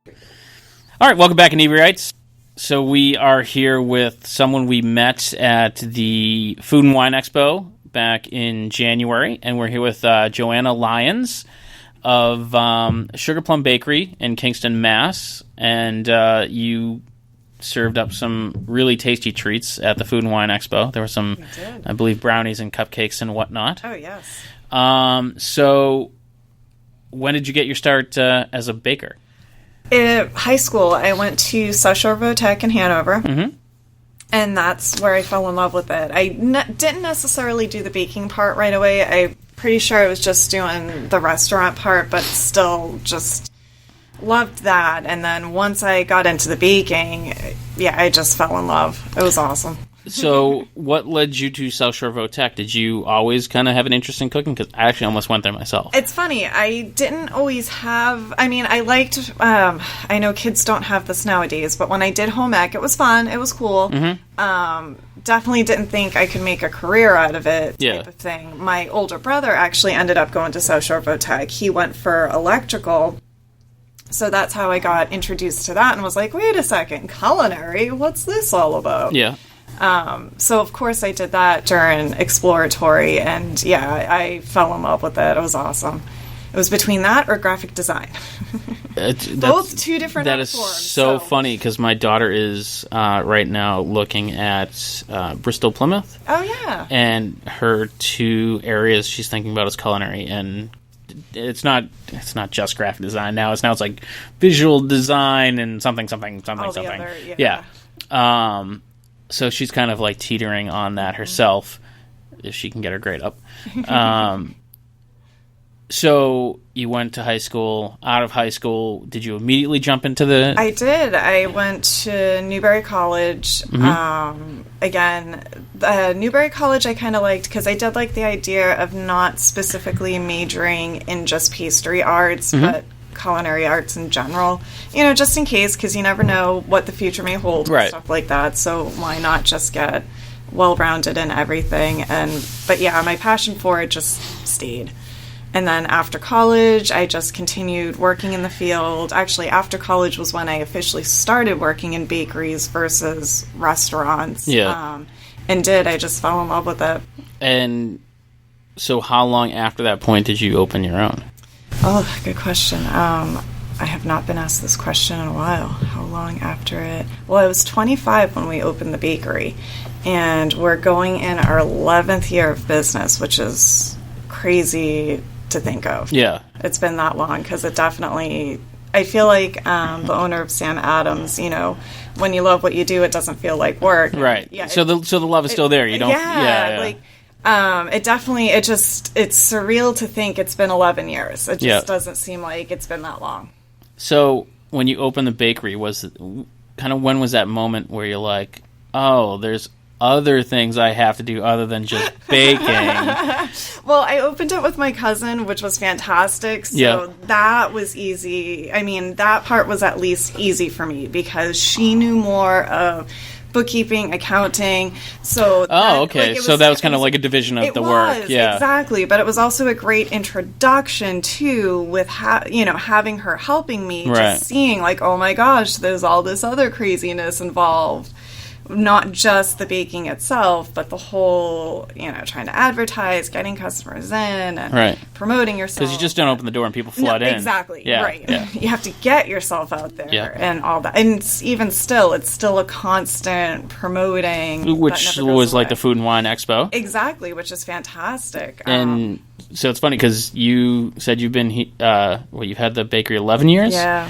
All right, welcome back, Inebri-arts. So we are here with someone we met at the Food and Wine Expo back in January, and we're here with Johanna Lyons of Sugar Plum Bakery in Kingston, Mass. And you served up some really tasty treats at the Food and Wine Expo. There were some, I believe, brownies and cupcakes and whatnot. Oh, yes. So when did you get your start as a baker? In high school, I went to South Shore Tech in Hanover, and that's where I fell in love with it. I didn't necessarily do the baking part right away. I'm pretty sure I was just doing the restaurant part, but still just loved that. And then once I got into the baking, I just fell in love. It was awesome. So what led you to South Shore Tech? Did you always kind of have an interest in cooking? Because I actually almost went there myself. It's funny. I didn't always have... I mean, I liked... I know kids don't have this nowadays, but when I did home ec, it was fun. It was cool. Definitely didn't think I could make a career out of it type of thing. My older brother actually ended up going to South Shore Tech. He went for electrical. So that's how I got introduced to that and was like, wait a second, culinary? What's this all about? Yeah. So, of course, I did that during exploratory, and, I fell in love with it. It was awesome. It was between that or graphic design. Both two different That is so funny, because my daughter is right now looking at Bristol, Plymouth. Oh, yeah. And her two areas she's thinking about is culinary, and it's not just graphic design now. It's like visual design and something. Other, yeah. So she's kind of like teetering on that herself, if she can get her grade up. So you went to high school. Out of high school, did you immediately jump into the... I did. I went to Newberry College. Again, Newberry College I kind of liked because I did like the idea of not specifically majoring in just pastry arts, but culinary arts in general, just in case, because you never know what the future may hold and stuff like that. So why not just get well-rounded in everything? But my passion for it just stayed. And then after college, I just continued working in the field. Actually, after college was when I officially started working in bakeries versus restaurants. Yeah. I just fell in love with it. And so how long after that point did you open your own? Oh, good question. I have not been asked this question in a while. How long after it? Well, I was 25 when we opened the bakery, and we're going in our 11th year of business, which is crazy to think of. Yeah. It's been that long, because it definitely... I feel like the owner of Sam Adams, when you love what you do, it doesn't feel like work. Right. Yeah. So the love is still there. You don't... Like... it's surreal to think it's been 11 years. It just doesn't seem like it's been that long. So when you opened the bakery, when was that moment where you're like, oh, there's other things I have to do other than just baking? Well, I opened it with my cousin, which was fantastic. So that was easy. I mean, that part was at least easy for me because she knew more of bookkeeping, accounting. So so that was kind of like a division of the work. Yeah, exactly. But it was also a great introduction too, with having her helping me, just seeing like, oh my gosh, there's all this other craziness involved. Not just the baking itself, but the whole, trying to advertise, getting customers in, and promoting yourself. Because you just don't open the door and people flood in. Exactly, right. Yeah. You have to get yourself out there and all that. And it's still a constant promoting. Which was like the Food and Wine Expo. Exactly, which is fantastic. And so it's funny because you said you've been, you've had the bakery 11 years? Yeah.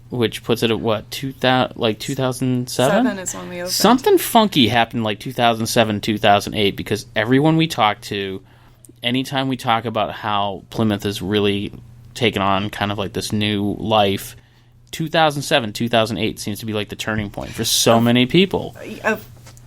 Which puts it at what, 2007? 7 is when we opened. Something funky happened like 2007, 2008, because everyone we talk to, anytime we talk about how Plymouth has really taken on kind of like this new life, 2007, 2008 seems to be like the turning point for so many people.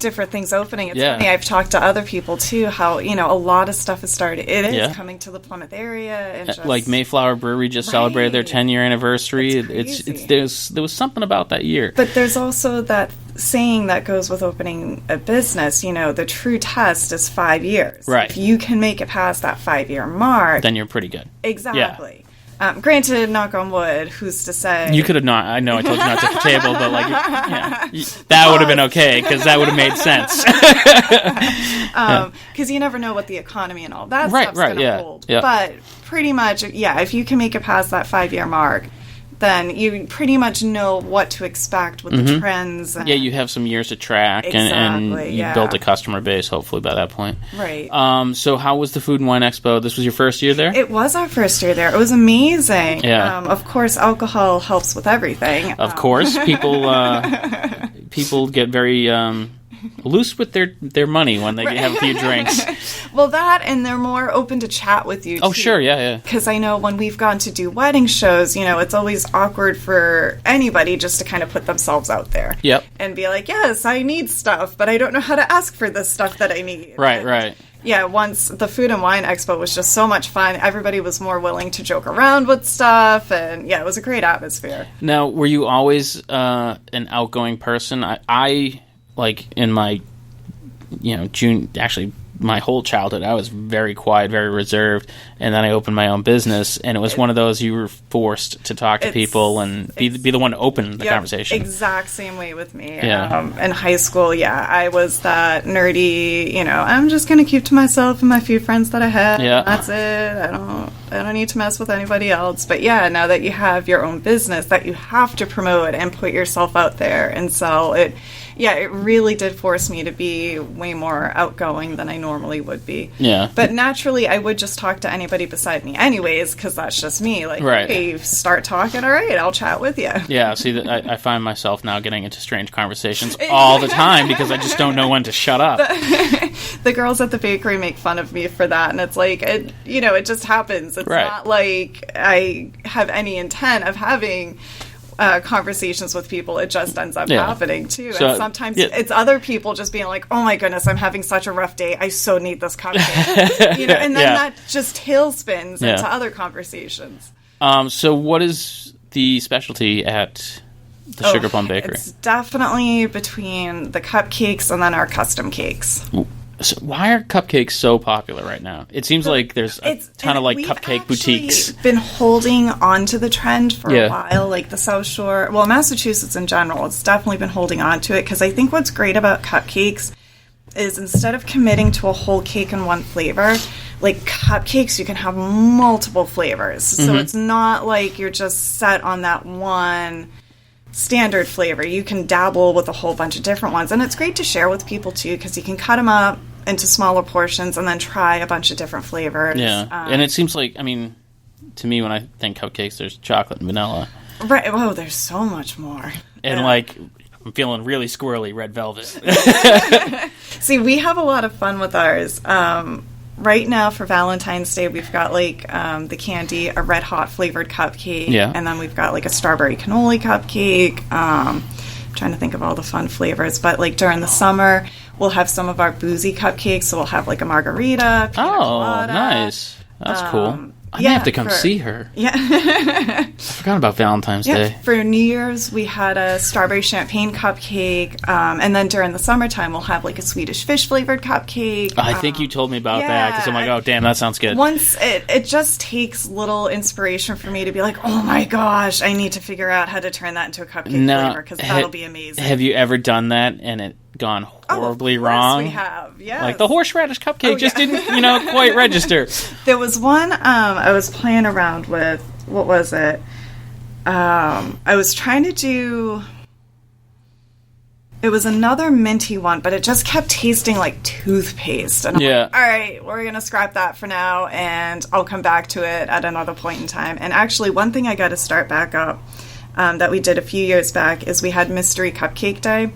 Different things opening. It's funny. I've talked to other people too. How a lot of stuff has started. It is coming to the Plymouth area, and just, like Mayflower Brewery just celebrated their 10-year anniversary. There was something about that year. But there's also that saying that goes with opening a business. The true test is 5 years. Right. If you can make it past that 5-year mark, then you're pretty good. Exactly. Granted, knock on wood, who's to say? You could have not. I know I told you not to the table, but like, that would have been okay because that would have made sense. Because you never know what the economy and all that stuff's going to hold. Yeah. But pretty much, if you can make it past that 5-year mark, then you pretty much know what to expect with the trends. And you have some years to track, and you built a customer base, hopefully, by that point. Right. So how was the Food and Wine Expo? This was your first year there? It was our first year there. It was amazing. Yeah. Of course, alcohol helps with everything. Of course. People get very loose with their money when they have a few drinks. Well, that, and they're more open to chat with you, too. Oh, sure, yeah. Because I know when we've gone to do wedding shows, it's always awkward for anybody just to kind of put themselves out there. Yep. And be like, yes, I need stuff, but I don't know how to ask for this stuff that I need. Right. Yeah, once the Food and Wine Expo was just so much fun. Everybody was more willing to joke around with stuff, and it was a great atmosphere. Now, were you always an outgoing person? I like in my, my whole childhood, I was very quiet, very reserved, and then I opened my own business, and it was one of those you were forced to talk to people and be the one to open the conversation. Exact same way with me. Yeah. In high school, I was that nerdy, I'm just going to keep to myself and my few friends that I have. Yeah. That's it. I don't need to mess with anybody else. But now that you have your own business that you have to promote and put yourself out there and sell, it really did force me to be way more outgoing than I normally would be. Yeah. But naturally, I would just talk to anybody beside me anyways, because that's just me. Like, hey, you start talking, all right, I'll chat with you. Yeah, see, I find myself now getting into strange conversations all the time because I just don't know when to shut up. The girls at the bakery make fun of me for that, and it's like, it just happens. It's not like I have any intent of having conversations with people. It just ends up happening too. So, and sometimes it's other people just being like, oh my goodness, I'm having such a rough day, I so need this cupcake. And then that just tailspins into other conversations. So what is the specialty at the Sugar Plum Bakery? It's definitely between the cupcakes and then our custom cakes. So why are cupcakes so popular right now? It seems like there's a ton of cupcake boutiques. We've been holding on to the trend for a while, like the South Shore. Well, Massachusetts in general, it's definitely been holding on to it because I think what's great about cupcakes is instead of committing to a whole cake in one flavor, like cupcakes, you can have multiple flavors. So it's not like you're just set on that one standard flavor. You can dabble with a whole bunch of different ones, and it's great to share with people too because you can cut them up into smaller portions and then try a bunch of different flavors. And it seems like, to me, when I think cupcakes, there's chocolate and vanilla. Right. Oh, there's so much more. And I'm feeling really squirrely red velvet. See, we have a lot of fun with ours. Right now for Valentine's Day, we've got the candy, a red hot flavored cupcake, and then we've got a strawberry cannoli cupcake. I'm trying to think of all the fun flavors, but during the summer, we'll have some of our boozy cupcakes. So we'll have a margarita, pina colada. Nice. That's cool. I may have to come see her. Yeah. I forgot about Valentine's Day. For New Year's, we had a strawberry champagne cupcake. And then during the summertime, we'll have a Swedish fish flavored cupcake. I think you told me about that because I'm like, oh, damn, that sounds good. Once it just takes little inspiration for me to be like, oh my gosh, I need to figure out how to turn that into a cupcake flavor because that'll be amazing. Have you ever done that and it gone horribly wrong? We have, yes. Like the horseradish cupcake just didn't, quite register. There was one I was playing around with. What was it? I was trying to do... It was another minty one, but it just kept tasting like toothpaste. And I'm like, all right, we're going to scrap that for now, and I'll come back to it at another point in time. And actually, one thing I got to start back up that we did a few years back is we had Mystery Cupcake Day.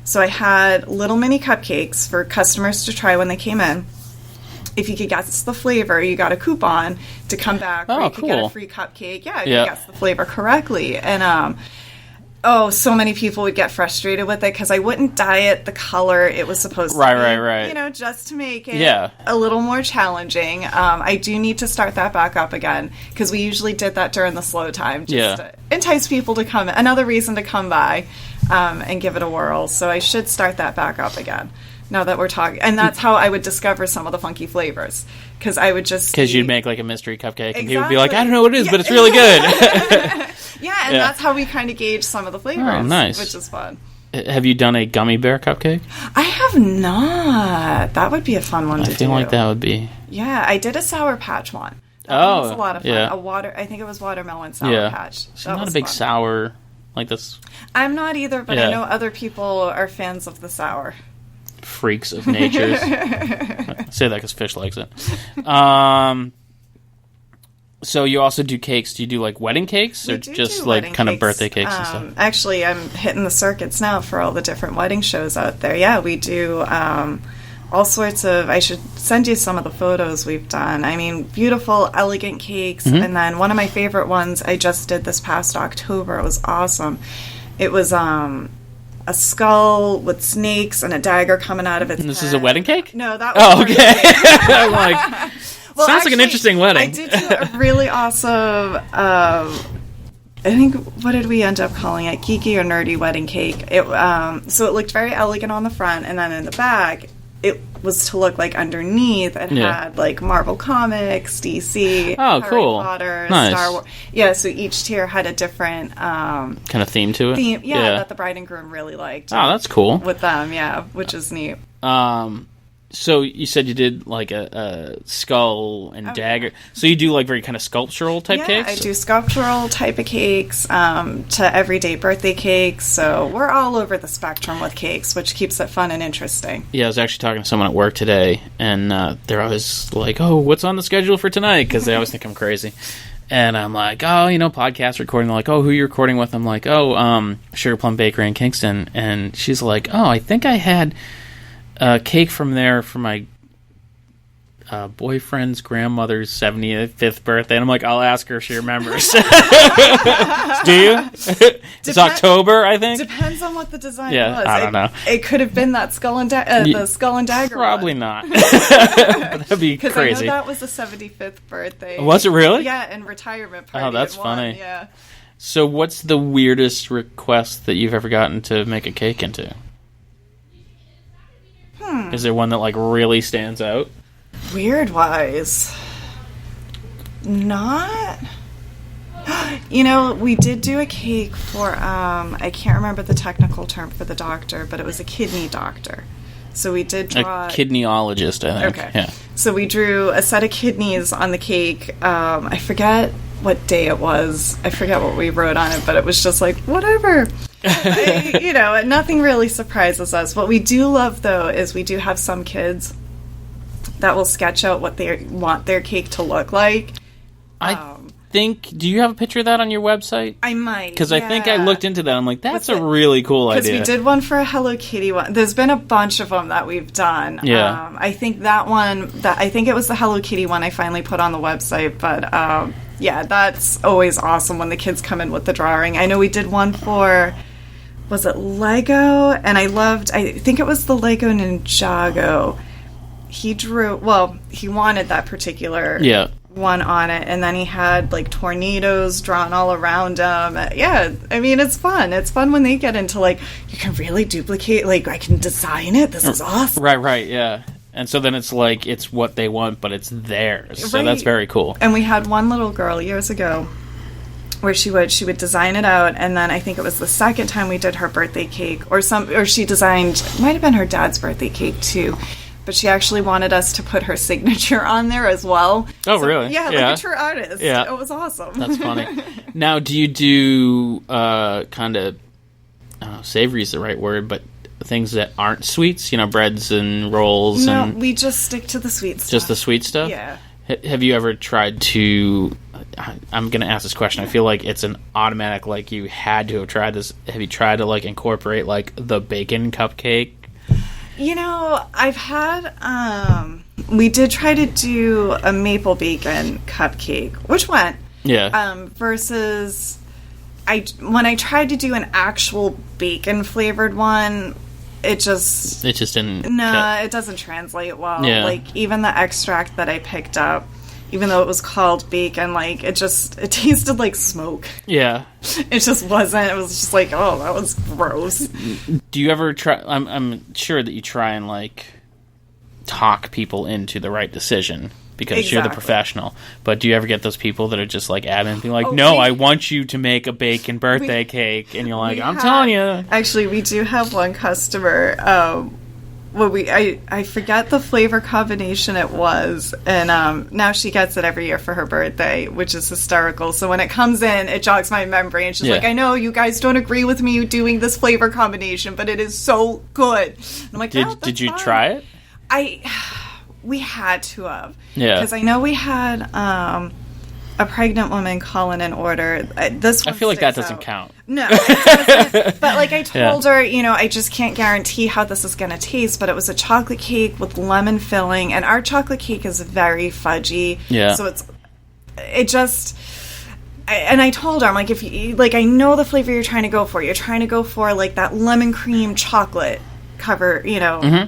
So I had little mini cupcakes for customers to try when they came in. If you could guess the flavor, you got a coupon to come back, or you could get a free cupcake. Yeah, if you guess the flavor correctly. And so many people would get frustrated with it because I wouldn't dye it the color it was supposed to be. Right. Just to make it a little more challenging. I do need to start that back up again because we usually did that during the slow time just to entice people to come. Another reason to come by and give it a whirl. So I should start that back up again. Now that we're talking, and that's how I would discover some of the funky flavors, because I would just you'd make like a mystery cupcake, and people would be like, I don't know what it is, but it's really good. That's how we kind of gauge some of the flavors. Oh, nice. Which is fun. Have you done a gummy bear cupcake? I have not. That would be a fun one to do. I feel like that would be. Yeah, I did a Sour Patch one. That one was a lot of fun. Yeah. I think it was watermelon Sour Patch. I'm not a big sour like this. I'm not either, but I know other people are fans of the sour. Freaks of nature. I say that because Fish likes it. So you also do cakes. Do you do like wedding cakes or just like kind of birthday cakes and stuff? Actually, I'm hitting the circuits now for all the different wedding shows out there. Yeah, we do all sorts of. I should send you some of the photos we've done. I mean, beautiful, elegant cakes. Mm-hmm. And then one of my favorite ones I just did this past October. It was awesome. It was a skull with snakes and a dagger coming out of its head. This is a wedding cake? No, that was okay. I'm like, well, sounds like an interesting wedding. I did do a really awesome, I think, what did we end up calling it? Geeky or nerdy wedding cake. So it looked very elegant on the front, and then in the back, it was to look like underneath. It had like Marvel Comics, DC, Harry Potter, nice. Star Wars. Yeah, so each tier had a different kind of theme to it. That the bride and groom really liked. Oh, that's cool. With them, which is neat. So you said you did like a skull and dagger. Yeah. So you do like very kind of sculptural type cakes? I do sculptural type of cakes to everyday birthday cakes. So we're all over the spectrum with cakes, which keeps it fun and interesting. Yeah, I was actually talking to someone at work today, and they're always like, oh, what's on the schedule for tonight? Because they always think I'm crazy. And I'm like, oh, podcast recording. They're like, oh, who are you recording with? I'm like, oh, Sugar Plum Bakery in Kingston. And she's like, oh, I think I had cake from there for my boyfriend's grandmother's 75th birthday. And I'm like, I'll ask her if she remembers. Do you? It's October, I think. Depends on what the design was. I don't know. It could have been that the skull and dagger Probably one. Not. That'd be crazy. Because I know that was the 75th birthday. Was it really? Yeah, and retirement party. Oh, that's funny. Yeah. So what's the weirdest request that you've ever gotten to make a cake into? Is there one that like really stands out? Weird wise, not. We did do a cake for I can't remember the technical term for the doctor, but it was a kidney doctor. So we did draw a kidneyologist, I think. Okay. Yeah. So we drew a set of kidneys on the cake. I forget what day it was. I forget what we wrote on it, but it was just like whatever. Nothing really surprises us. What we do love, though, is we do have some kids that will sketch out what they want their cake to look like. I think... Do you have a picture of that on your website? I might, because I think I looked into that. I'm like, that's a really cool idea. Because we did one for a Hello Kitty one. There's been a bunch of them that we've done. Yeah. I think that one... I think it was the Hello Kitty one I finally put on the website, but... that's always awesome when the kids come in with the drawing. I know we did one for... Was it Lego? And I think it was the Lego Ninjago. He wanted that particular one on it, and then he had like tornadoes drawn all around him. Yeah, I mean, it's fun. It's fun when they get into like, you can really duplicate, like, I can design it. This is awesome. Right, yeah. And so then it's like, it's what they want, but it's theirs. So that's very cool. And we had one little girl years ago where she would design it out, and then I think it was the second time we did her birthday cake, or she designed, might have been her dad's birthday cake too, but she actually wanted us to put her signature on there as well. Oh, so, really? Yeah, like a true artist. Yeah. It was awesome. That's funny. Now, do you do kind of, I don't know, savory is the right word, but things that aren't sweets, breads and rolls? No, we just stick to the sweet stuff. Just the sweet stuff? Yeah. Have you ever tried to... I'm going to ask this question. I feel like it's an automatic, like, you had to have tried this. Have you tried to, like, incorporate, like, the bacon cupcake? I've had... we did try to do a maple bacon cupcake, which went. Yeah. Versus... when I tried to do an actual bacon-flavored one... It just didn't... No, it doesn't translate well. Yeah. Like, even the extract that I picked up, even though it was called bacon, like, it tasted like smoke. Yeah. It just wasn't. It was just like, oh, that was gross. Do you ever try... I'm sure that you try and, like, talk people into the right decision because you're the professional. But do you ever get those people that are just, like, adamant, being like, I want you to make a bacon birthday cake. And you're like, telling you. Actually, we do have one customer... I forget the flavor combination it was, and now she gets it every year for her birthday, which is hysterical. So when it comes in, it jogs my memory, and she's like, I know you guys don't agree with me doing this flavor combination, but it is so good. And I'm like, did you try it? We had to have. Yeah. Because I know we had a pregnant woman call in an order. This one I feel like that doesn't count. No, it doesn't. But like I told her, I just can't guarantee how this is going to taste, but it was a chocolate cake with lemon filling, and our chocolate cake is very fudgy. Yeah. So and I told her, I'm like, if you, like, I know the flavor you're trying to go for. You're trying to go for like that lemon cream chocolate cover,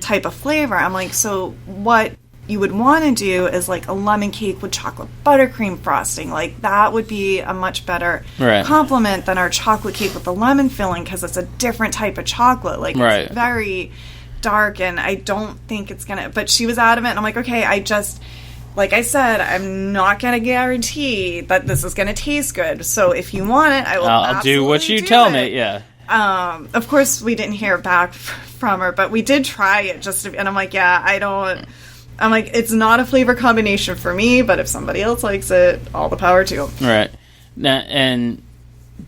type of flavor. I'm like, so what you would want to do is like a lemon cake with chocolate buttercream frosting. Like, that would be a much better compliment than our chocolate cake with the lemon filling, because it's a different type of chocolate. Like, it's very dark, and I don't think it's gonna... But she was adamant, and I'm like, okay, like I said, I'm not gonna guarantee that this is gonna taste good. So if you want it, I'll do what you tell me. Yeah. Of course, we didn't hear back from her, but we did try it and I'm like, I'm like, it's not a flavor combination for me, but if somebody else likes it, all the power to them. Right. Now, and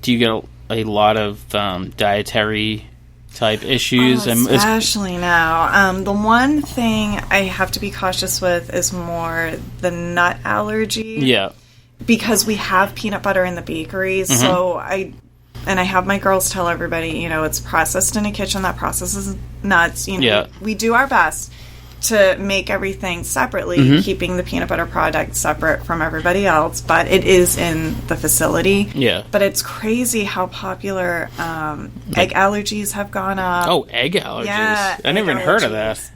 do you get a lot of dietary type issues? Especially now. The one thing I have to be cautious with is more the nut allergy. Yeah. Because we have peanut butter in the bakery, so I have my girls tell everybody, it's processed in a kitchen that processes nuts. We do our best to make everything separately, keeping the peanut butter product separate from everybody else, but it is in the facility. Yeah. But it's crazy how popular egg allergies have gone up. Oh, egg allergies? Yeah. I never even heard of that.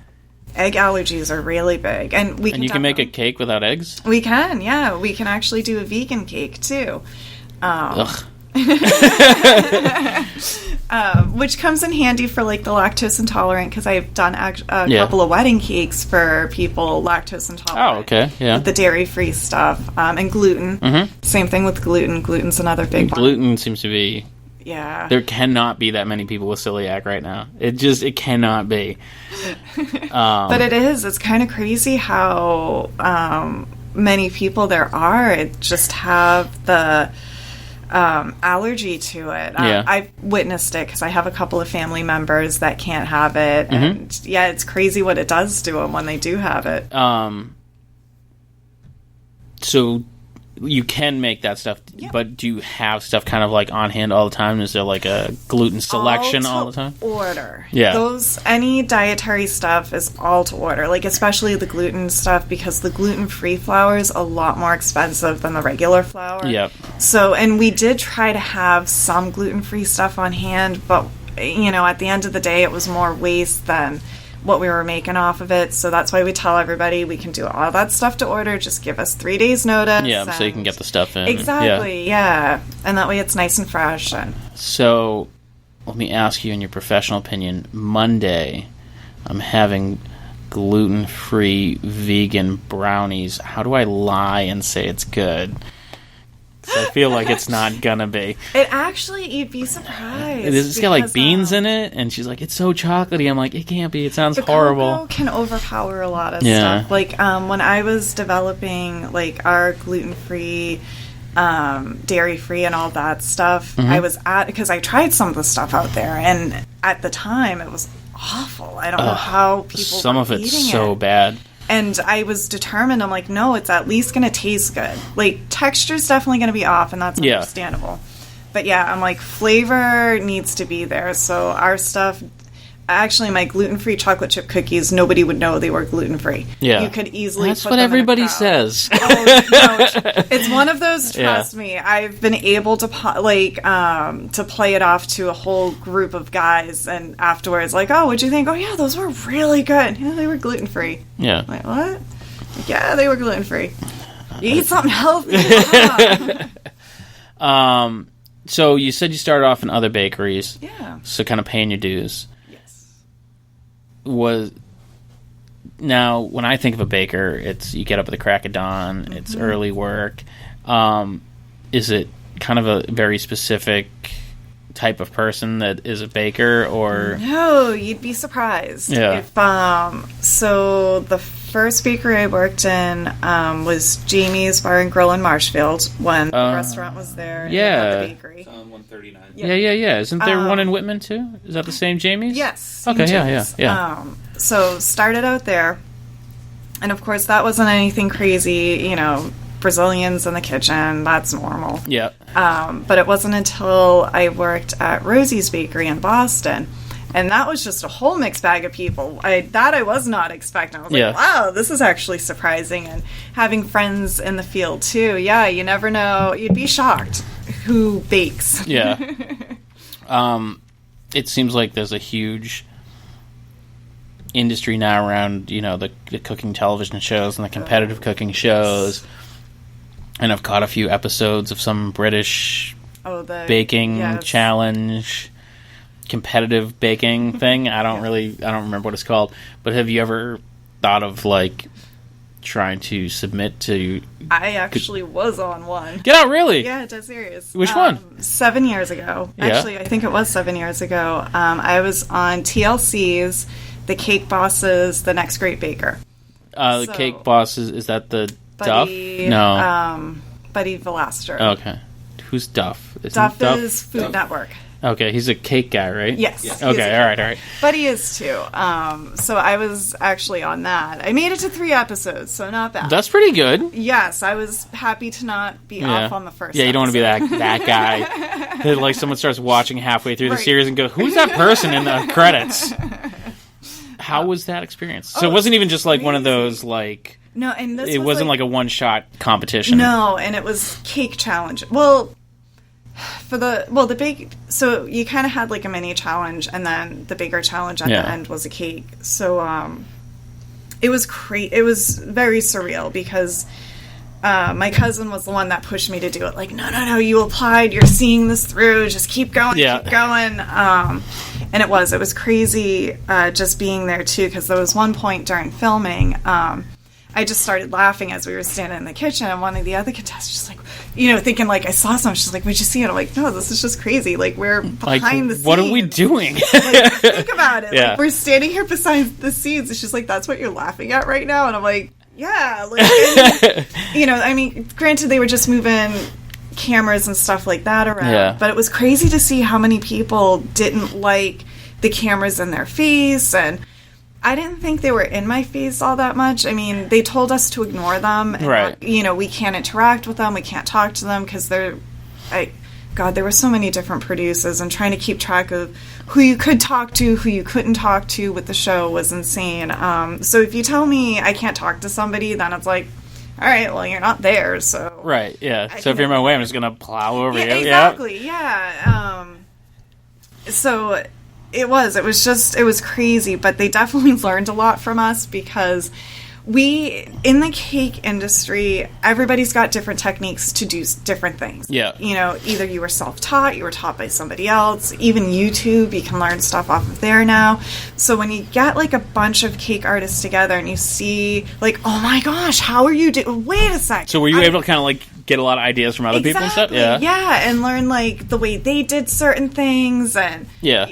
Egg allergies are really big. And you can make a cake without eggs? We can, yeah. We can actually do a vegan cake, too. Ugh. Which comes in handy for like the lactose intolerant, because I've done a couple of wedding cakes for people lactose intolerant. Oh, okay, yeah. With the dairy-free stuff and gluten. Same thing with gluten. Gluten's another big one. Gluten seems to be... Yeah. There cannot be that many people with celiac right now. It cannot be. But it is. It's kind of crazy how many people there are just have the... allergy to it. I've witnessed it because I have a couple of family members that can't have it, and it's crazy what it does to them when they do have it. So you can make that stuff, but do you have stuff kind of like on hand all the time? Is there like a gluten selection all the time? Order. Yeah. Any dietary stuff is all to order, like especially the gluten stuff, because the gluten-free flour is a lot more expensive than the regular flour. Yep. So, and we did try to have some gluten-free stuff on hand, but at the end of the day, it was more waste than what we were making off of it. So that's why we tell everybody we can do all that stuff to order. Just give us 3 days notice. Yeah, so you can get the stuff in. Exactly, yeah. And that way it's nice and fresh. So let me ask you, in your professional opinion, Monday I'm having gluten-free vegan brownies. How do I lie and say it's good? I feel like it's not gonna be. It actually, you'd be surprised. It's got like beans in it, and she's like, it's so chocolatey. I'm like, it can't be. It sounds horrible. Cocoa can overpower a lot of stuff. Like when I was developing like our gluten-free, dairy-free, and all that stuff, I was because I tried some of the stuff out there, and at the time it was awful. I don't know how people. Some of it's so bad. And I was determined, I'm like, no, it's at least going to taste good. Like, texture's definitely going to be off, and that's understandable. But yeah, I'm like, flavor needs to be there. So our stuff, actually, my gluten-free chocolate chip cookies, nobody would know they were gluten-free. Yeah. You could easily That's what everybody says. Oh, no, it's one of those, trust me. I've been able to, to play it off to a whole group of guys, and afterwards, like, oh, what'd you think? Oh, yeah, those were really good. Yeah, they were gluten-free. Yeah. I'm like, what? Yeah, they were gluten-free. You eat something healthy. So you said you started off in other bakeries. Yeah. So kind of paying your dues. Yes. Now, when I think of a baker, it's you get up at the crack of dawn, it's early work. Is it kind of a very specific type of person that is a baker, or no? You'd be surprised. Yeah. If, so the first bakery I worked in was Jamie's Bar and Grill in Marshfield when the restaurant was there. And yeah. The bakery. It's on 139. Yeah. Isn't there one in Whitman too? Is that the same Jamie's? Yes. Okay. Jamie's. Yeah. So started out there, and of course that wasn't anything crazy. You know, Brazilians in the kitchen, that's normal. Yeah. But it wasn't until I worked at Rosie's Bakery in Boston, and that was just a whole mixed bag of people. I was not expecting. I was like, wow, this is actually surprising. And having friends in the field too, you never know. You'd be shocked who bakes. Yeah. It seems like there's a huge industry now around, the cooking television shows and the competitive cooking shows. And I've caught a few episodes of some British baking challenge, competitive baking thing. I don't remember what it's called. But have you ever thought of trying to submit to? I actually was on one. Get out, really? Yeah, dead serious. Which one? 7 years ago. Yeah. Actually, I think it was 7 years ago. I was on TLC's The Cake Bosses, The Next Great Baker. The Cake Bosses, is that the Buddy, Duff? No. Buddy Velasquez. Okay. Who's Duff? Duff is Food Network. Okay, he's a cake guy, right? Yes. Okay, all right. Buddy is too. So I was actually on that. I made it to 3 episodes, so not bad. That's pretty good. Yes, I was happy to not be off on the first Yeah, you don't want to be that guy. That, someone starts watching halfway through the series and go, who's that person in the credits? How was that experience? So it wasn't even just one of those No, and this it wasn't like a one-shot competition. No, and it was cake challenge. Well, the bake. So you kind of had a mini challenge, and then the bigger challenge at the end was a cake. So it was It was very surreal because my cousin was the one that pushed me to do it. No, you applied. You're seeing this through. Just keep going. Keep going. And it was crazy just being there too, because there was one point during filming. I just started laughing as we were standing in the kitchen, and one of the other contestants just thinking I saw something. She's like, "What'd you see?" And I'm like, "No, this is just crazy. We're behind the scenes. What are we doing?" Think about it. Yeah. We're standing here beside the scenes. And she's like, "That's what you're laughing at right now?" And I'm like, "Yeah." Granted, they were just moving cameras and stuff like that around, but it was crazy to see how many people didn't like the cameras in their face, and I didn't think they were in my face all that much. I mean, they told us to ignore them. And right. We can't interact with them. We can't talk to them because there were so many different producers, and trying to keep track of who you could talk to, who you couldn't talk to with the show was insane. So if you tell me I can't talk to somebody, then it's like, all right, well, you're not there, so... Right, yeah. So if you're in my way, I'm just going to plow over you. Exactly, yeah. So... It was crazy, but they definitely learned a lot from us because in the cake industry, everybody's got different techniques to do different things. Yeah. Either you were self-taught, you were taught by somebody else, even YouTube, you can learn stuff off of there now. So when you get a bunch of cake artists together and you see oh my gosh, how are you doing? Wait a second. So were you able to kind of get a lot of ideas from other people and stuff? Yeah, and learn the way they did certain things and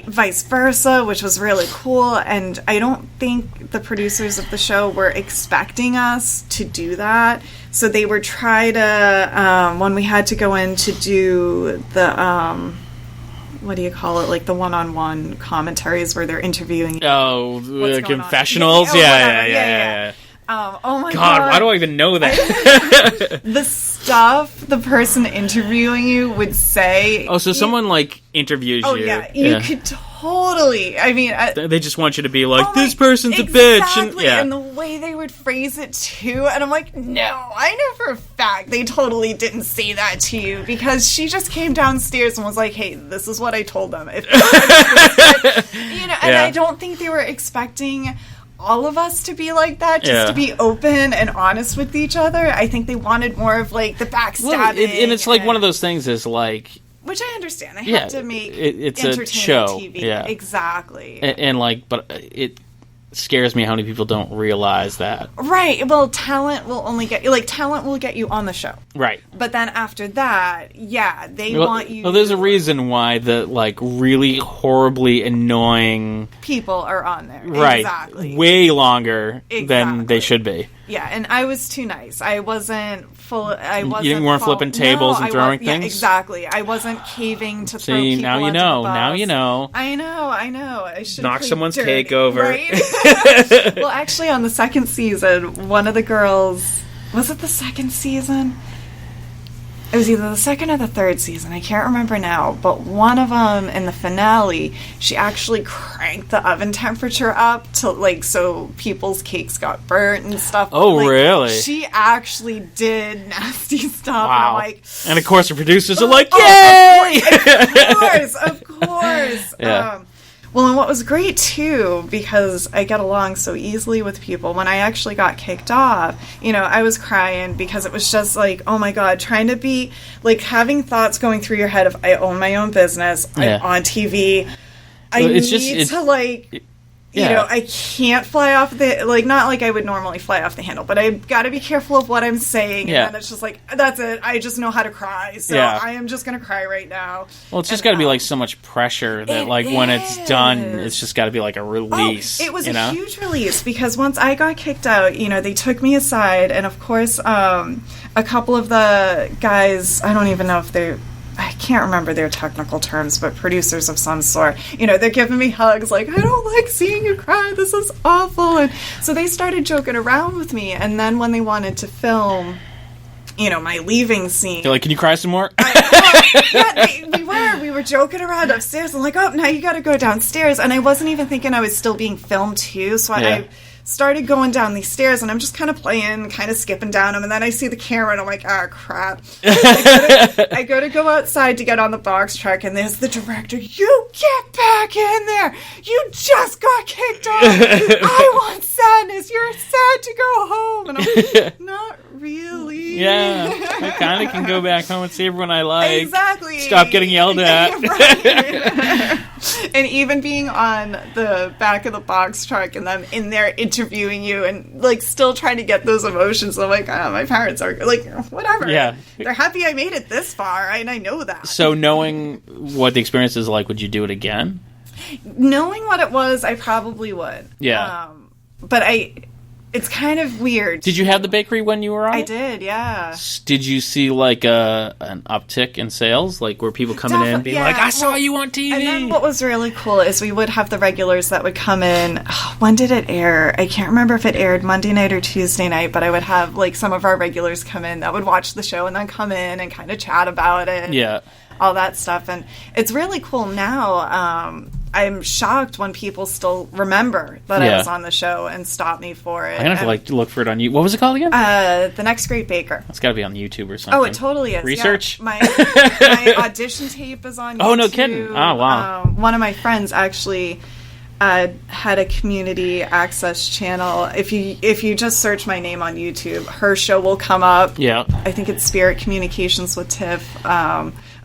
vice versa, which was really cool. And I don't think the producers of the show were expecting us to do that. So they would try to, when we had to go in to do the, what do you call it? The one-on-one commentaries where they're interviewing. Oh, the confessionals? Yeah. Oh my God, why do I even know that? The stuff the person interviewing you would say. Oh, so someone interviews you. Oh yeah, you could totally. I mean, they just want you to be this person's a bitch, and the way they would phrase it too. And I'm like, no, I know for a fact they totally didn't say that to you, because she just came downstairs and was like, hey, this is what I told them. And I don't think they were expecting all of us to be like that, just to be open and honest with each other. I think they wanted more of, like, the backstabbing. Well, and it's like one of those things is like... Which I understand. I have to make it's entertaining a show. TV. Yeah. Exactly. And like, but it scares me how many people don't realize that. Right. Well, talent will get you on the show. Right. But then after that, they want you. Well, there's a reason why the like really horribly annoying people are on there. Right. Exactly. Way longer than they should be. Yeah, and I was too nice. I wasn't full. You weren't flipping tables and throwing things. Yeah, exactly. I wasn't caving to throw people now you under know. the bus. Now you know. I know. I should knock someone's cake over. Right? Well, actually, on the second season, one of the girls, was it the second season? It was either the second or the third season. I can't remember now. But one of them in the finale, she actually cranked the oven temperature up to, like, so people's cakes got burnt and stuff. Oh, like, really? She actually did nasty stuff. Wow. And I'm like, and of course the producers are like, yay! Of course. Yeah. Well, and what was great, too, because I get along so easily with people, when I actually got kicked off, I was crying because it was just like, oh my God, trying to be, like, having thoughts going through your head of, I own my own business, I'm on TV, I need to, like... I can't fly off the... Like, not like I would normally fly off the handle, but I've got to be careful of what I'm saying. And then it's just like, that's it. I just know how to cry. So I am just going to cry right now. Well, it's just got to be, like, so much pressure that, like, when it's done, it's just got to be, like, a release. It was a huge release because once I got kicked out, they took me aside. And, of course, a couple of the guys, I don't even know if they're... I can't remember their technical terms, but producers of some sort, they're giving me hugs like, I don't like seeing you cry, this is awful. And so they started joking around with me. And then when they wanted to film, my leaving scene. They're like, can you cry some more? We were joking around upstairs. I'm like, oh, now you got to go downstairs. And I wasn't even thinking I was still being filmed too. So I started going down these stairs, and I'm just kind of playing, kind of skipping down them, and then I see the camera, and I'm like, ah, crap. I go outside to get on the box truck, and there's the director. You get back in there! You just got kicked off! I want sadness! You're sad to go home! And I'm like, not really. Yeah, I kind of can go back home and see everyone I like. Exactly. Stop getting yelled at. And even being on the back of the box truck and them in there interviewing you and, like, still trying to get those emotions. I'm like, my parents are, like, whatever. Yeah. They're happy I made it this far, and I know that. So knowing what the experience is like, would you do it again? Knowing what it was, I probably would. Yeah. But it's kind of weird. Did you have the bakery when you were on? I did, yeah. Did you see, like, an uptick in sales? Like, were people coming in being like, I saw you on TV? And then what was really cool is we would have the regulars that would come in. When did it air? I can't remember if it aired Monday night or Tuesday night, but I would have, like, some of our regulars come in that would watch the show and then come in and kind of chat about it. Yeah. All that stuff. And it's really cool now. I'm shocked when people still remember that I was on the show and stop me for it. I'm going to have to look for it on YouTube. What was it called again? The Next Great Baker. It's got to be on YouTube or something. Oh, it totally is. Research? Yeah. My audition tape is on YouTube. Oh, no kidding. Oh, wow. One of my friends actually had a community access channel. If you just search my name on YouTube, her show will come up. Yeah. I think it's Spirit Communications with Tiff.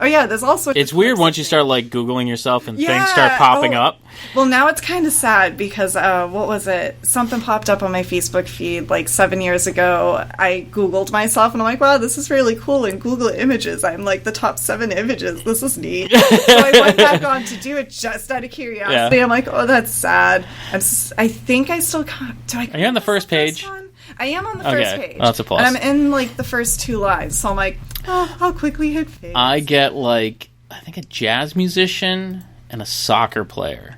Oh, yeah, there's also... It's weird once you start, like, Googling yourself and things start popping up. Well, now it's kind of sad because, what was it? Something popped up on my Facebook feed, like, 7 years ago. I Googled myself, and I'm like, wow, this is really cool. In Google Images, I'm, like, the top 7 images. This is neat. So I went back on to do it just out of curiosity. Yeah. I'm like, oh, that's sad. I think I still... Are you on the first page? I am on the first page. Oh, that's a plus. And I'm in, like, the first 2 lives, so I'm like... Oh, I'll quickly hit fade. I get, like, I think a jazz musician and a soccer player.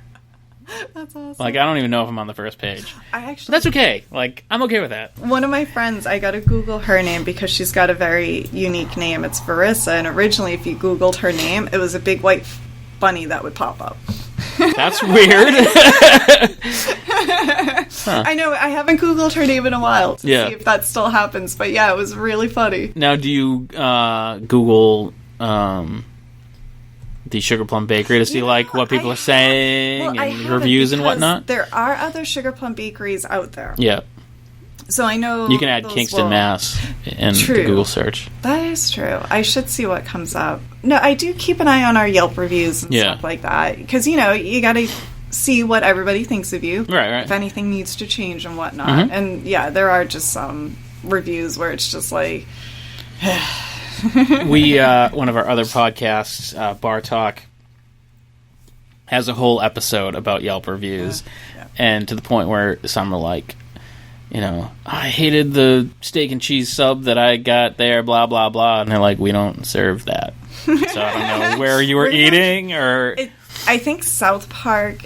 That's awesome. Like, I don't even know if I'm on the first page. But that's okay. Like, I'm okay with that. One of my friends, I got to Google her name because she's got a very unique name. It's Verissa, and originally, if you Googled her name, it was a big white bunny that would pop up. That's weird. Huh. I know, I haven't Googled her name in a while to see if that still happens, but yeah, it was really funny. Now, do you Google the Sugar Plum Bakery to see like what people are saying and reviews and whatnot? There are other Sugar Plum bakeries out there. Yeah. So I know you can add Kingston, Mass in the Google search. That is true. I should see what comes up. No, I do keep an eye on our Yelp reviews and stuff like that. Because, you know, you got to see what everybody thinks of you. Right. If anything needs to change and whatnot. Mm-hmm. And, yeah, there are just some reviews where it's just like... We, one of our other podcasts, Bar Talk, has a whole episode about Yelp reviews. Yeah. And to the point where some are like... You know, I hated the steak and cheese sub that I got there, blah, blah, blah. And they're like, we don't serve that. So I don't know where you were eating or... I think South Park,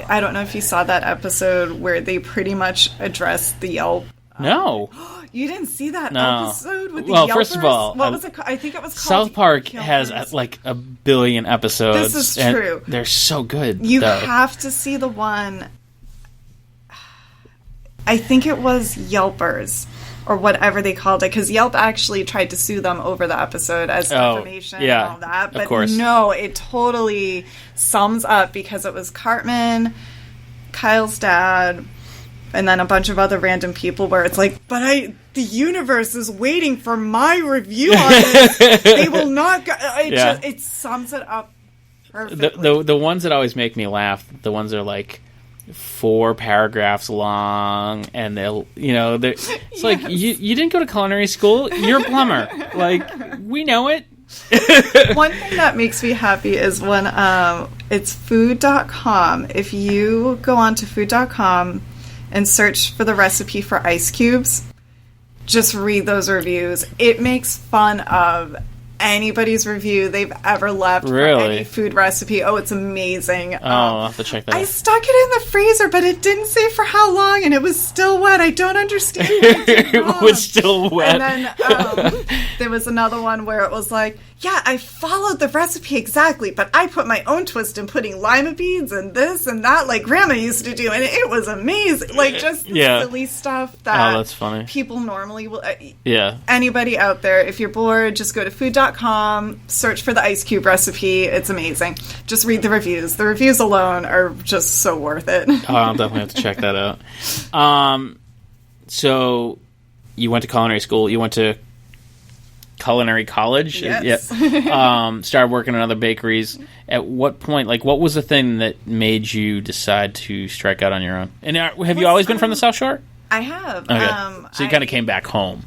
I don't know if you saw that episode where they pretty much addressed the Yelp. No. You didn't see that episode with the Yelpers? Well, first of all... What was it called? I think it was called... South Park has like a billion episodes. This is true. They're so good, You have to see the one... I think it was Yelpers, or whatever they called it, because Yelp actually tried to sue them over the episode as defamation and all that. But no, it totally sums up, because it was Cartman, Kyle's dad, and then a bunch of other random people where it's like, but the universe is waiting for my review on it. They will not go. It sums it up perfectly. The ones that always make me laugh, the ones that are like 4 paragraphs long, and they'll, you know, it's like, you didn't go to culinary school, you're a plumber. Like, we know it. One thing that makes me happy is when it's food.com. If you go on to food.com and search for the recipe for ice cubes, just read those reviews. It makes fun of anybody's review they've ever left for any food recipe. Oh, it's amazing. I'll have to check that out. I stuck it in the freezer, but it didn't say for how long, and it was still wet. I don't understand. It was still wet. And then there was another one where it was like, yeah, I followed the recipe exactly, but I put my own twist in putting lima beans and this and that like Grandma used to do, and it was amazing. Like, just the silly stuff that that's funny. People normally will... Anybody out there, if you're bored, just go to food.com, search for the ice cube recipe. It's amazing. Just read the reviews. The reviews alone are just so worth it. I'll definitely have to check that out. So, you went to culinary school. You went to culinary college. Yes. Started working in other bakeries. At what point, like, what was the thing that made you decide to strike out on your own? And have you always been from the South Shore? I have. Okay. So you kind of came back home.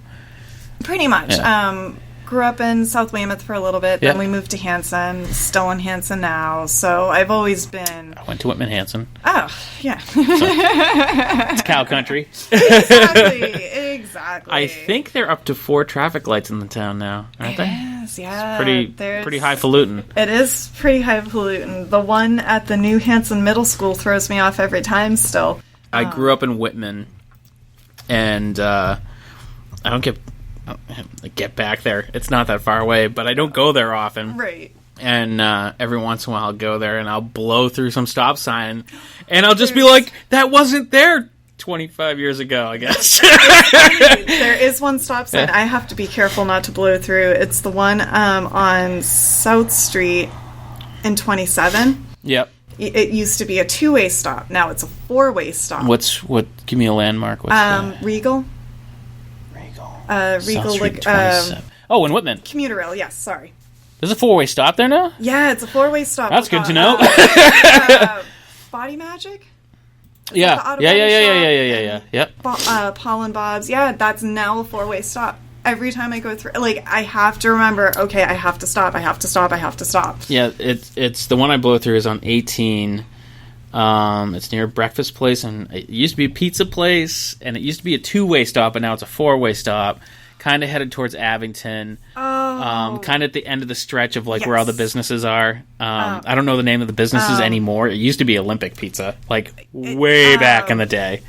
Pretty much. Yeah. Grew up in South Weymouth for a little bit. Then we moved to Hanson. Still in Hanson now. So I've always been... I went to Whitman-Hanson. Oh, yeah. It's cow country. Exactly. I think they're up to 4 traffic lights in the town now, aren't they? Yes, yeah. It's pretty highfalutin. It is pretty highfalutin. The one at the new Hanson Middle School throws me off every time still. I grew up in Whitman, and I don't get back there. It's not that far away, but I don't go there often. Right. And every once in a while I'll go there and I'll blow through some stop sign, and I'll just be like, that wasn't there 25 years ago, I guess. There is one stop sign. I have to be careful not to blow through. It's the one on South Street in 27. Yep. It used to be a 2-way stop. Now it's a 4-way stop. Give me a landmark. Regal. Regal, like, in Whitman. Commuter rail, yes, sorry. There's a 4-way stop there now? Yeah, it's a 4-way stop. That's good to know. Body Magic? Yeah. Yeah. Yep. Paul and Bob's. Yeah, that's now a 4-way stop. Every time I go through, like, I have to remember, okay, I have to stop. Yeah, it's the one I blow through is on 18. It's near a breakfast place, and it used to be a pizza place, and it used to be a 2-way stop, but now it's a 4-way stop, kind of headed towards Abington. Kind of at the end of the stretch of, like, where all the businesses are. I don't know the name of the businesses anymore. It used to be Olympic Pizza, like, way back in the day.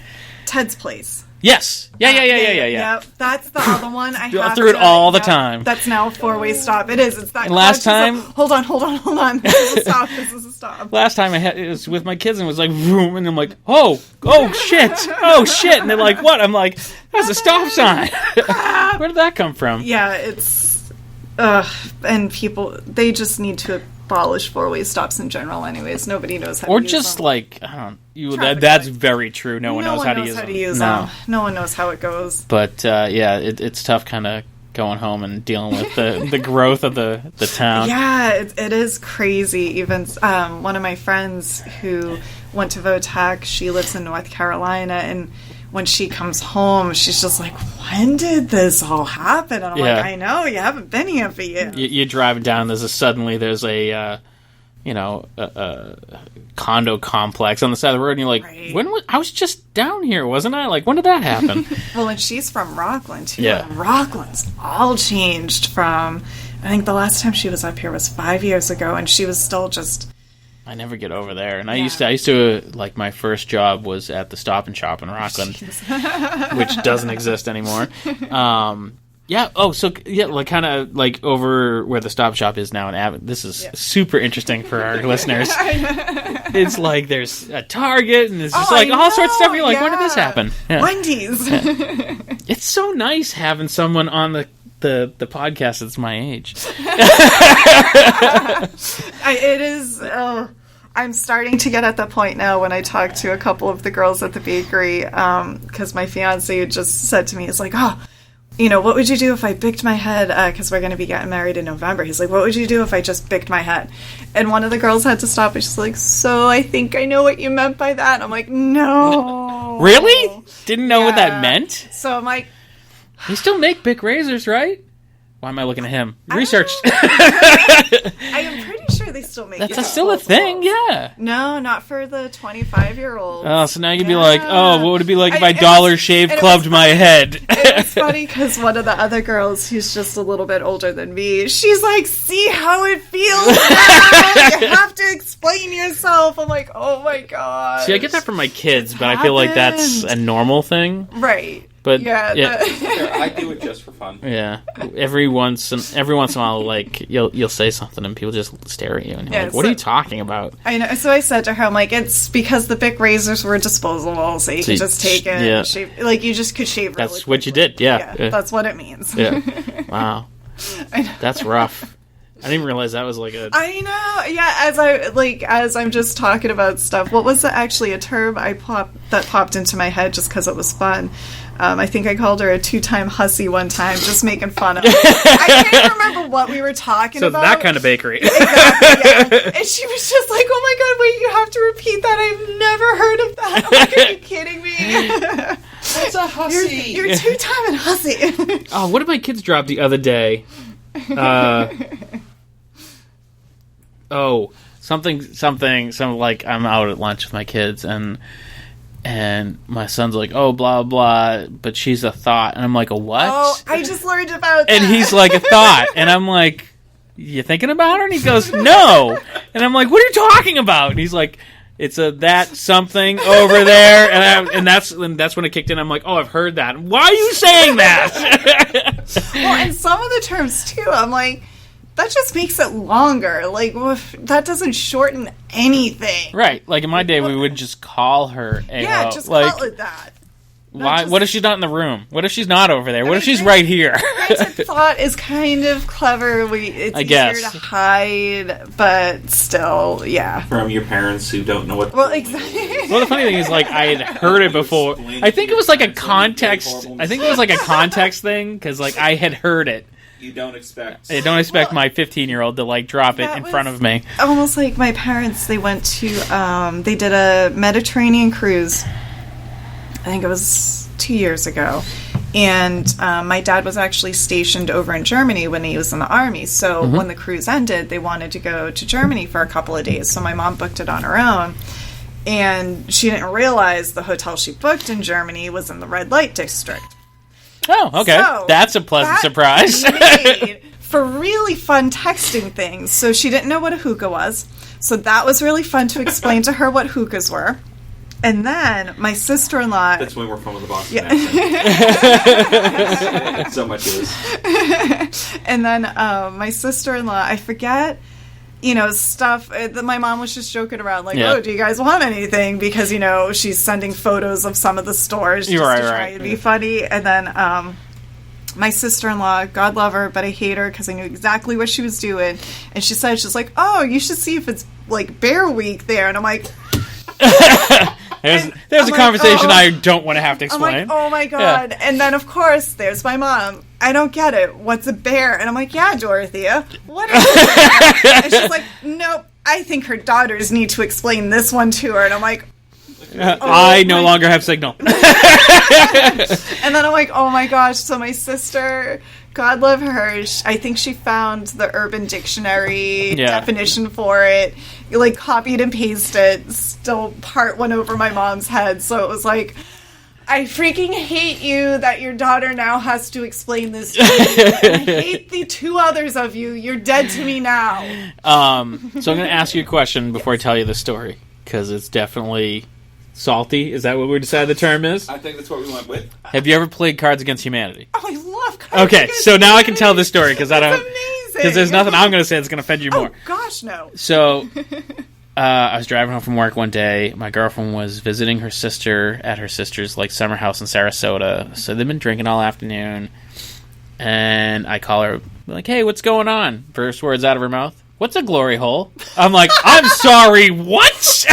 Ted's Place. Yes. Yeah. Yep, that's the other one. I go through it all the time. That's now a 4-way stop. It is. It's that. And last time, hold on. This is a stop. Last time it was with my kids, and it was like, vroom, and I'm like, oh shit, and they're like, what? I'm like, that's a stop sign. Where did that come from? Yeah, it's, and people, they just need to abolish four-way stops in general anyways. Nobody knows how or to use just them. like, I don't Traffic that's lights. very true. No one knows how to use them. No one knows how it goes. But it's tough kind of going home and dealing with the growth of the town. Yeah, it is crazy. Even one of my friends who went to VOTAC, she lives in North Carolina, and when she comes home, she's just like, when did this all happen? And I'm like, I know, you haven't been here for years. You're driving down, there's a condo complex on the side of the road, and you're like, I was just down here, wasn't I? Like, when did that happen? Well, and she's from Rockland, too. Yeah. And Rockland's all changed from, I think the last time she was up here was 5 years ago, and she was still just... I never get over there. And I used to, like, my first job was at the Stop and Shop in Rockland, which doesn't exist anymore. Like kind of like over where the Stop Shop is now in Abbott. This is super interesting for our listeners. It's like there's a Target and it's just like all sorts of stuff. You're like, when did this happen? Yeah. Wendy's. It's so nice having someone on the podcast that's my age. It is. I'm starting to get at the point now when I talk to a couple of the girls at the bakery, because my fiance just said to me, he's like, what would you do if I bicked my head? Because we're going to be getting married in November. He's like, what would you do if I just bicked my head? And one of the girls had to stop, and she's like, so I think I know what you meant by that. And I'm like, no. Really? Didn't know what that meant? So I'm like... They still make Bic razors, right? Why am I looking at him? Researched. I am pretty sure they still make That's still a thing, yeah. No, not for the 25-year-olds. Oh, so now you'd be like, what would it be like if I Dollar Shave Clubbed my head? It was funny because one of the other girls, who's just a little bit older than me, she's like, see how it feels now? You have to explain yourself. I'm like, oh my god. See, I get that from my kids, but I feel like that's a normal thing. Right. But I do it just for fun. Yeah, every once in a while, like you'll say something and people just stare at you and you're like, "What are you talking about?" I know. So I said to her, "I'm like, it's because the Bic razors were disposable, so you could just take it, and shave. Like you just could shave." That's really what you did. Yeah, that's what it means. Yeah. Wow, that's rough. I didn't realize that was like a... I know, yeah, as I'm just talking about stuff, what was actually a term that popped into my head just because it was fun? I think I called her a 2-time hussy one time, just making fun of her. I can't remember what we were talking about. So that kind of bakery. Exactly, yeah. And she was just like, oh my god, wait, you have to repeat that. I've never heard of that. I'm like, are you kidding me? What's a hussy? You're 2-time hussy. Oh, what did my kids drop the other day? Something like I'm out at lunch with my kids and my son's like, oh, blah, blah, but she's a thought. And I'm like, a what? Oh, I just learned about that. And he's like, a thought. And I'm like, you thinking about her? And he goes, no. And I'm like, what are you talking about? And he's like, it's that something over there. And that's when it kicked in. I'm like, oh, I've heard that. Why are you saying that? Well, and some of the terms, too, I'm like, that just makes it longer. Like, that doesn't shorten anything. Right. Like, in my day, we would just call her a... Yeah, just like, call it that. Why? What if she's not in the room? What if she's not over there? What if she's right here? Granted, thought is kind of clever. It's easier to hide, but still, yeah. From your parents who don't know what... Well, exactly. Well, the funny thing is, like, I had heard it before. I think it was like a context... I think it was like a context thing, because, like, I had heard it. You don't expect... I don't expect my 15-year-old to, like, drop it in front of me. Almost like my parents, they went to... they did a Mediterranean cruise. I think it was 2 years ago. And my dad was actually stationed over in Germany when he was in the Army. So when the cruise ended, they wanted to go to Germany for a couple of days. So my mom booked it on her own. And she didn't realize the hotel she booked in Germany was in the red light district. Oh, okay. So that's a pleasant surprise. Made for really fun texting things. So she didn't know what a hookah was. So that was really fun to explain to her what hookahs were. And then my sister-in-law... That's when we're from with the Boston accent. So much is. And then my sister-in-law, I forget, stuff... my mom was just joking around, like, oh, do you guys want anything? Because, she's sending photos of some of the stores just to try and be funny. And then my sister-in-law, God love her, but I hate her because I knew exactly what she was doing. And she said, she's like, oh, you should see if it's like Bear Week there. And I'm like... There's a conversation I don't want to have to explain. I'm like, oh my God. Yeah. And then, of course, there's my mom. I don't get it. What's a bear? And I'm like, yeah, Dorothea. What is it? And she's like, nope. I think her daughters need to explain this one to her. And I'm like... I no longer have signal. And then I'm like, oh my gosh. So my sister, God love her, I think she found the Urban Dictionary definition for it. You like copied and pasted, still part went over my mom's head. So it was like, I freaking hate you that your daughter now has to explain this to you. And I hate the two others of you. You're dead to me now. So I'm going to ask you a question before I tell you the story, because it's definitely... salty? Is that what we decided the term is? I think that's what we went with. Have you ever played Cards Against Humanity? Oh, I love Cards Okay, Against so now Humanity. I can tell this story because I don't. Amazing. Because there's nothing I'm going to say that's going to offend you more. Oh gosh, no. So, I was driving home from work one day. My girlfriend was visiting her sister at her sister's like summer house in Sarasota. So they've been drinking all afternoon, and I call her like, "Hey, what's going on?" First words out of her mouth, "What's a glory hole?" I'm like, "I'm sorry, what?"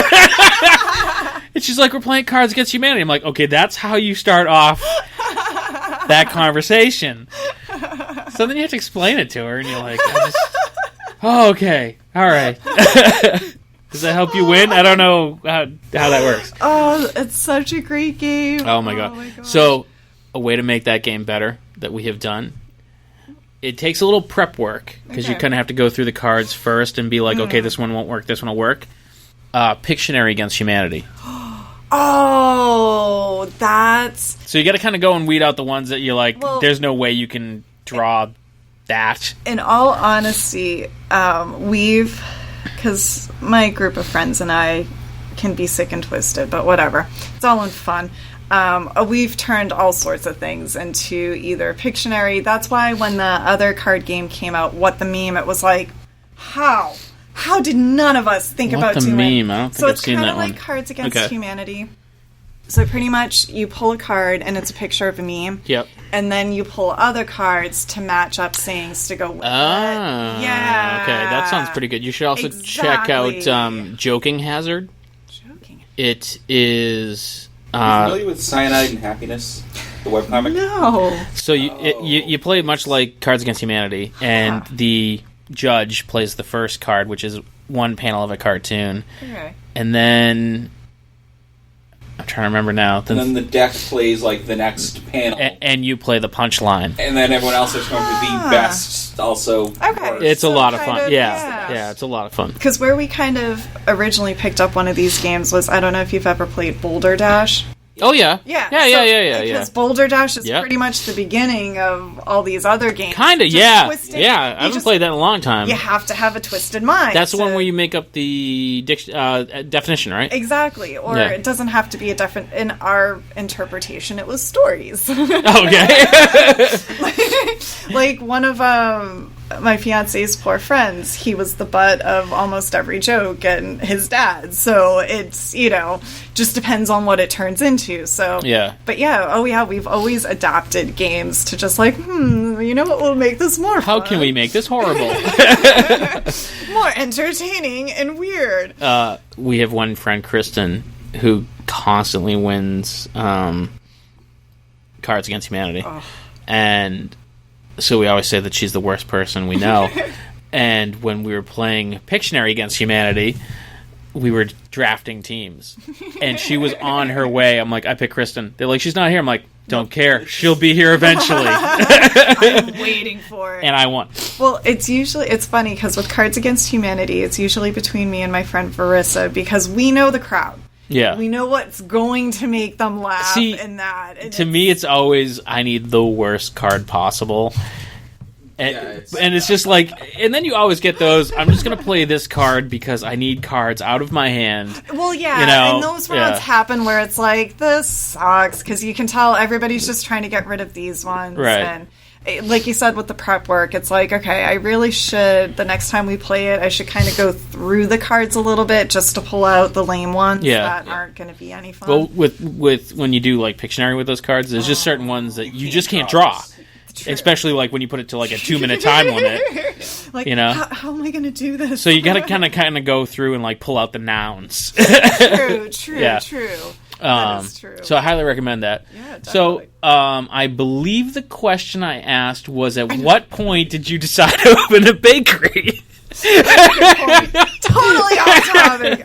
And she's like, "We're playing Cards Against Humanity." I'm like, "Okay, that's how you start off that conversation." So then you have to explain it to her, and you're like, "Oh, okay, all right." Does that help you win? I don't know how that works. Oh, it's such a great game. Oh my god! So, a way to make that game better that we have done. It takes a little prep work because you kind of have to go through the cards first and be like, okay, this one won't work, this one will work. Pictionary Against Humanity. Oh, that's... So you got to kind of go and weed out the ones that you're like, there's no way you can draw that. In all honesty, because my group of friends and I can be sick and twisted, but whatever. It's all in fun. We've turned all sorts of things into either Pictionary. That's why when the other card game came out, What the Meme, it was like, how? How did none of us think about doing it? What the Meme? I don't think I've seen that one. So it's kind of like Cards Against Humanity. So pretty much you pull a card and it's a picture of a meme. Yep. And then you pull other cards to match up sayings to go with it. Yeah. Okay, that sounds pretty good. You should also check out Joking Hazard. Joking? It is... Are you familiar with Cyanide and Happiness, the webcomic? No. So you play much like Cards Against Humanity, and the judge plays the first card, which is one panel of a cartoon. Okay. And then... I'm trying to remember now. And then the deck plays like the next panel. And you play the punchline. And then everyone else is going to be best also. Okay. It's a lot of fun. Yeah, it's a lot of fun. Because where we kind of originally picked up one of these games was, I don't know if you've ever played Boulder Dash. Oh, yeah. Yeah. Because Boulder Dash is pretty much the beginning of all these other games. Kind of, yeah. Yeah, I haven't played that in a long time. You have to have a twisted mind. That's the one where you make up the definition, right? Exactly. Or it doesn't have to be in our interpretation, it was stories. Okay. like one of my fiance's poor friends, he was the butt of almost every joke and his dad. So it's, just depends on what it turns into. So but we've always adapted games to just like, what will make this more fun? How can we make this horrible? More entertaining and weird. We have one friend, Kristen, who constantly wins Cards Against Humanity. And so we always say that she's the worst person we know. And when we were playing Pictionary Against Humanity, we were drafting teams. And she was on her way. I'm like, I picked Kristen. They're like, she's not here. I'm like, don't care. She'll be here eventually. I'm waiting for it. And I won. Well, it's funny because with Cards Against Humanity, it's usually between me and my friend Verissa because we know the crowd. Yeah. We know what's going to make them laugh and that. And to me, it's always, I need the worst card possible. And, it's just like, and then you always get those, I'm just going to play this card because I need cards out of my hand. Well, yeah, and those rounds happen where it's like, this sucks, because you can tell everybody's just trying to get rid of these ones. Right. And like you said with the prep work, it's like, okay, I really should, the next time we play it, I should kind of go through the cards a little bit just to pull out the lame ones that aren't going to be any fun. Well, with when you do like Pictionary with those cards, there's just certain ones that you just can't draw. True. Especially like when you put it to like a 2-minute time limit. Like, you know, how am I going to do this? so you got to kind of go through and like pull out the nouns. True. Yeah. True. That is true. So I highly recommend that. Yeah, definitely. So I believe the question I asked was, at what point did you decide to open a bakery? Totally off topic.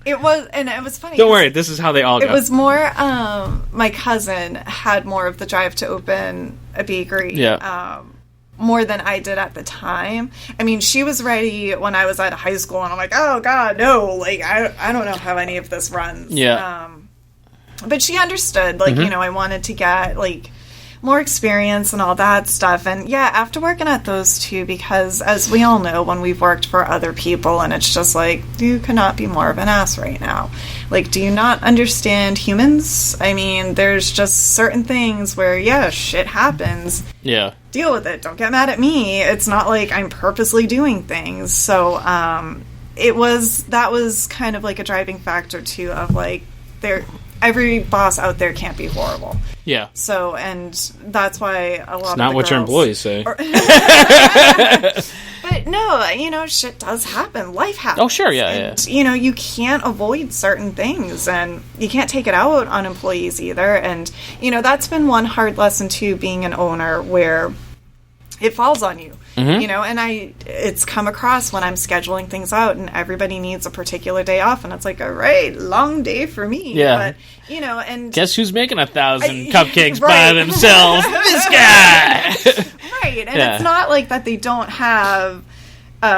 It was funny. Don't worry, this is how they all go. It was more, my cousin had more of the drive to open a bakery. Yeah. More than I did at the time. I mean, she was ready when I was at high school, and I'm like, oh god, no, like I don't know how any of this runs. Yeah. But she understood, like, you know, I wanted to get like more experience and all that stuff. And yeah, after working at those two, because as we all know, when we've worked for other people, and it's just like, you cannot be more of an ass right now. Like, do you not understand humans? I mean, there's just certain things where, yeah, shit happens. Yeah. Deal with it. Don't get mad at me. It's not like I'm purposely doing things. So, that was kind of like a driving factor too, of like, every boss out there can't be horrible. Yeah. So, and that's why a lot It's of not the what your girls employees say. But no, you know, shit does happen. Life happens. Oh, sure, yeah, and, you know, you can't avoid certain things, and you can't take it out on employees either. And, you know, that's been one hard lesson too, being an owner, where it falls on you. You know, and it's come across when I'm scheduling things out and everybody needs a particular day off, and it's like, all right, long day for me. Yeah. But, you know, and Guess who's making 1,000 cupcakes by right. themselves? This guy! right. And Yeah. it's not like that they don't have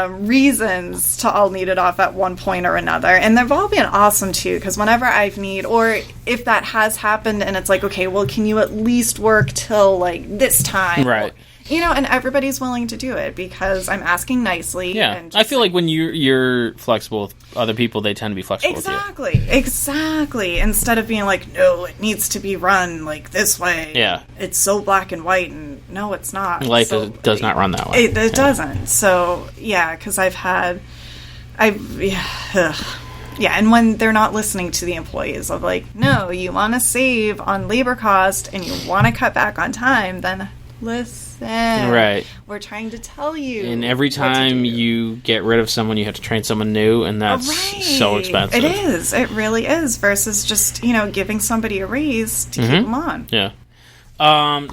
reasons to all need it off at one point or another. And they've all been awesome too, because whenever I've or if that has happened and it's like, okay, well, can you at least work till like this time? Right. You know, and everybody's willing to do it because I'm asking nicely. Yeah. And I feel like when you're flexible with other people, they tend to be flexible with you. Exactly. Instead of being like, no, it needs to be run like this way. Yeah. It's so black and white, and no, it's not. Life does not run that way. It doesn't. So, yeah, because yeah, and when they're not listening to the employees of like, no, you want to save on labor cost and you want to cut back on time, then listen. Right. We're trying to tell you. And every time you get rid of someone, you have to train someone new, and that's so expensive. It is. It really is. Versus just, you know, giving somebody a raise to keep them on. Yeah.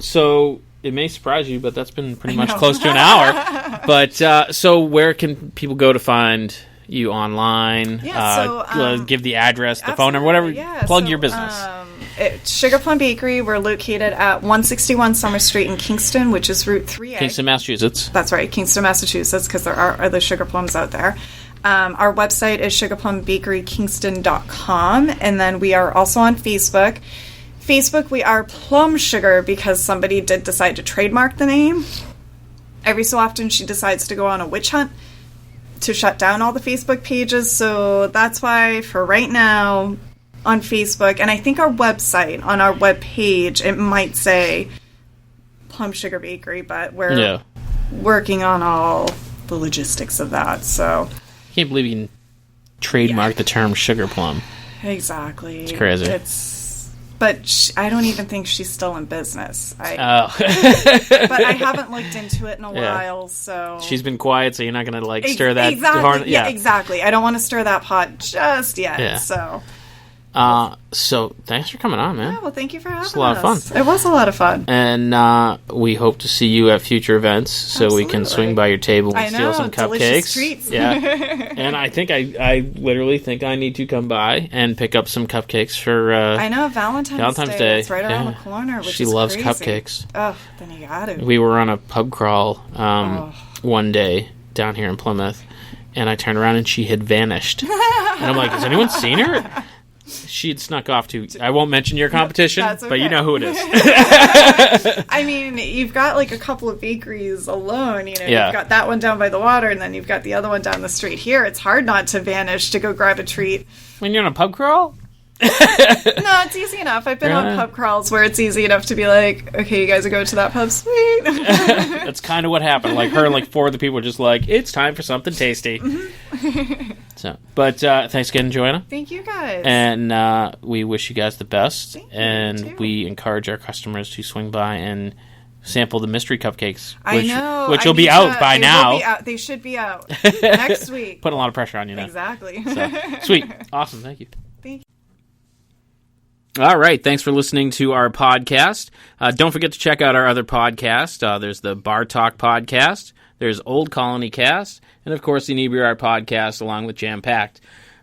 So it may surprise you, but that's been pretty much close to an hour. But so where can people go to find you online? Yeah, give the address, the phone number, whatever. Yeah, plug your business. It's Sugar Plum Bakery. We're located at 161 Summer Street in Kingston, which is Route 3A. Kingston, Massachusetts. That's right, Kingston, Massachusetts, because there are other sugar plums out there. Our website is sugarplumbakerykingston.com, and then we are also on Facebook. Facebook, we are Plum Sugar because somebody did decide to trademark the name. Every so often, she decides to go on a witch hunt to shut down all the Facebook pages, so that's why for right now on Facebook, and I think our website, on our webpage, it might say Plum Sugar Bakery, but we're working on all the logistics of that, so. I can't believe you can trademark the term sugar plum. Exactly. It's crazy. But I don't even think she's still in business. But I haven't looked into it in a while, so. She's been quiet, so you're not going to, like, stir that horn. Yeah, exactly. I don't want to stir that pot just yet, so. So thanks for coming on, man. Yeah, well, thank you for having us. It's a lot of fun. It was a lot of fun. And we hope to see you at future events, so we can swing by your table and steal some cupcakes. Treats. Yeah. And I think I literally think I need to come by and pick up some cupcakes for I know Valentine's Day. It's right around the corner, which she is loves crazy. Cupcakes. Oh, then you got it. We were on a pub crawl one day down here in Plymouth, and I turned around and she had vanished. And I'm like, has anyone seen her? She had snuck off to, I won't mention your competition, okay. But you know who it is. I mean, you've got like a couple of bakeries alone, you know, Yeah. You've got that one down by the water, and then you've got the other one down the street here. It's hard not to vanish to go grab a treat. When you're on a pub crawl? No, it's easy enough. I've been on pub crawls where it's easy enough to be like, okay, you guys are going to that pub, sweet. That's kind of what happened. Like her and like four of the people were just like, it's time for something tasty. So, but thanks again, Joanna. Thank you, guys. And we wish you guys the best. Thank you, and too. we encourage our customers to swing by and sample the mystery cupcakes. I know. Which will be out by now. They should be out next week. Putting a lot of pressure on you now. Exactly. So, sweet. Awesome. Thank you. Thank you. All right. Thanks for listening to our podcast. Don't forget to check out our other podcast. There's the Bar Talk podcast. There's Old Colony Cast. And, of course, the Inebri-art podcast along with Jam Packed.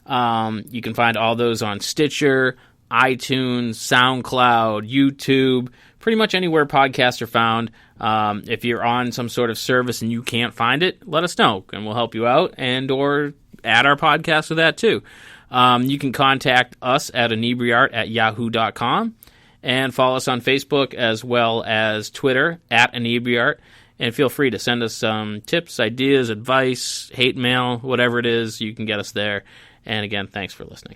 You can find all those on Stitcher, iTunes, SoundCloud, YouTube, pretty much anywhere podcasts are found. If you're on some sort of service and you can't find it, let us know, and we'll help you out and or add our podcast with that too. You can contact us at Inebri-art@yahoo.com and follow us on Facebook as well as Twitter at Inebri-art. And feel free to send us some tips, ideas, advice, hate mail, whatever it is, you can get us there. And again, thanks for listening.